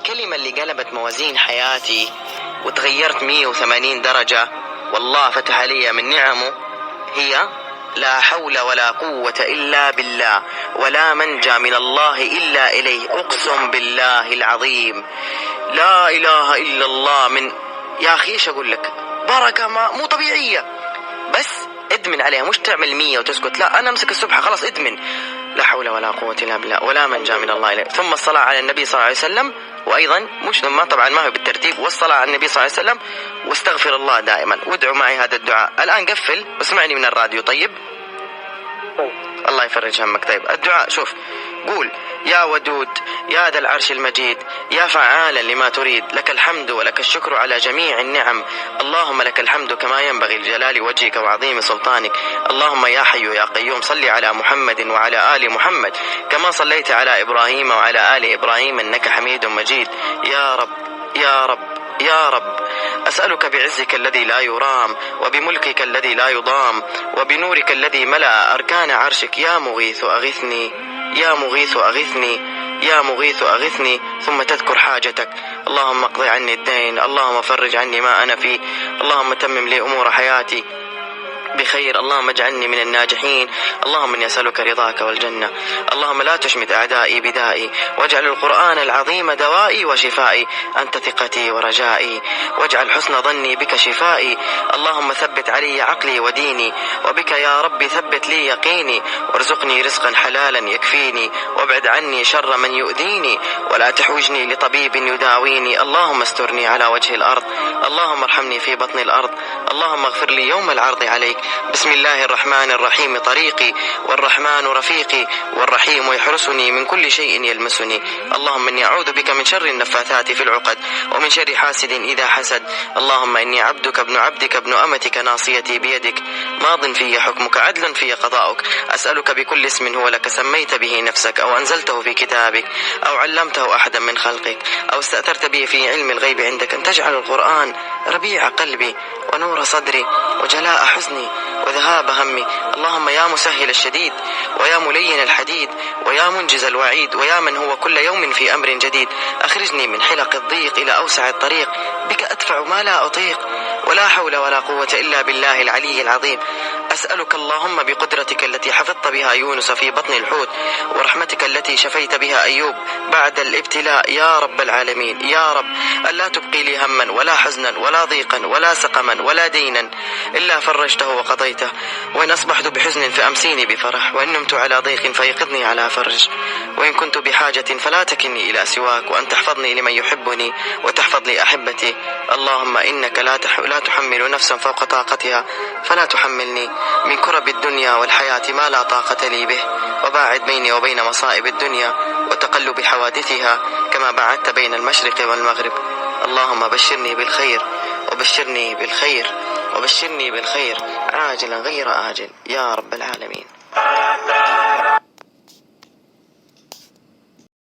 الكلمة اللي قلبت موازين حياتي وتغيرت 180 درجة والله فتح علي من نعمه هي لا حول ولا قوة إلا بالله ولا منجى من الله إلا إليه. أقسم بالله العظيم لا إله إلا الله. من يا أخي إيش أقول لك، بركة مو طبيعية. بس ادمن عليها، مش تعمل 100 وتسكت، لا أنا أمسك السبحة خلاص ادمن. لا حول ولا قوة إلا بالله ولا منجى من الله إليه. ثم الصلاة على النبي صلى الله عليه وسلم، وأيضا مش ثم طبعا ما هو بالترتيب، والصلاة على النبي صلى الله عليه وسلم واستغفر الله دائما. وادعوا معي هذا الدعاء. الآن قفل واسمعني من الراديو. طيب الله يفرج همك. طيب الدعاء شوف، قول يا ودود يا ذا العرش المجيد يا فعالا لما تريد، لك الحمد ولك الشكر على جميع النعم، اللهم لك الحمد كما ينبغي لجلال وجهك وعظيم سلطانك، اللهم يا حي يا قيوم صل على محمد وعلى آل محمد كما صليت على إبراهيم وعلى آل إبراهيم إنك حميد مجيد. يا رب يا رب يا رب أسألك بعزك الذي لا يرام وبملكك الذي لا يضام وبنورك الذي ملأ أركان عرشك، يا مغيث أغثني يا مغيث أغثني يا مغيث أغثني. ثم تذكر حاجتك، اللهم اقضي عني الدين، اللهم فرج عني ما أنا فيه، اللهم تمم لي أمور حياتي بخير، اللهم اجعلني من الناجحين، اللهم اني اسالك رضاك والجنه، اللهم لا تشمت اعدائي بدائي، واجعل القران العظيم دوائي وشفائي، انت ثقتي ورجائي، واجعل حسن ظني بك شفائي، اللهم ثبت علي عقلي وديني، وبك يا ربي ثبت لي يقيني، وارزقني رزقا حلالا يكفيني، وابعد عني شر من يؤذيني، ولا تحوجني لطبيب يداويني، اللهم استرني على وجه الارض، اللهم ارحمني في بطن الارض، اللهم اغفر لي يوم العرض عليك. بسم الله الرحمن الرحيم طريقي، والرحمن رفيقي، والرحيم يحرسني من كل شيء يلمسني، اللهم إني أعوذ بك من شر النفاثات في العقد ومن شر حاسد إذا حسد، اللهم إني عبدك ابن عبدك ابن أمتك ناصيتي بيدك، ماض في حكمك عدل في قضاؤك، أسألك بكل اسم هو لك سميت به نفسك أو أنزلته في كتابك أو علمته أحدا من خلقك أو استأثرت به في علم الغيب عندك أن تجعل القرآن ربيع قلبي ونور صدري وجلاء حزني وذهاب همي، اللهم يا مسهل الشديد ويا ملين الحديد ويا منجز الوعيد ويا من هو كل يوم في أمر جديد، أخرجني من حلق الضيق إلى أوسع الطريق، بك أدفع ما لا أطيق، ولا حول ولا قوة إلا بالله العلي العظيم. أسألك اللهم بقدرتك التي حفظت بها يونس في بطن الحوت، ورحمتك التي شفيت بها أيوب بعد الابتلاء يا رب العالمين، يا رب ألا تبقي لي هما ولا حزنا ولا ضيقا ولا سقما ولا دينا إلا فرجته وقضيته، وإن أصبحت بحزن فأمسيني بفرح، وإن نمت على ضيق فيقظني على فرج، وإن كنت بحاجة فلا تكلني إلى سواك، وأن تحفظني لمن يحبني وتحفظ لي أحبتي، اللهم إنك لا تحمل نفسا فوق طاقتها، فلا تحملني من كرب الدنيا والحياة ما لا طاقة لي به، وباعد بيني وبين مصائب الدنيا وتقلب حوادثها كما باعدت بين المشرق والمغرب، اللهم بشرني بالخير وبشرني بالخير وبشرني بالخير عاجلا غير آجل يا رب العالمين.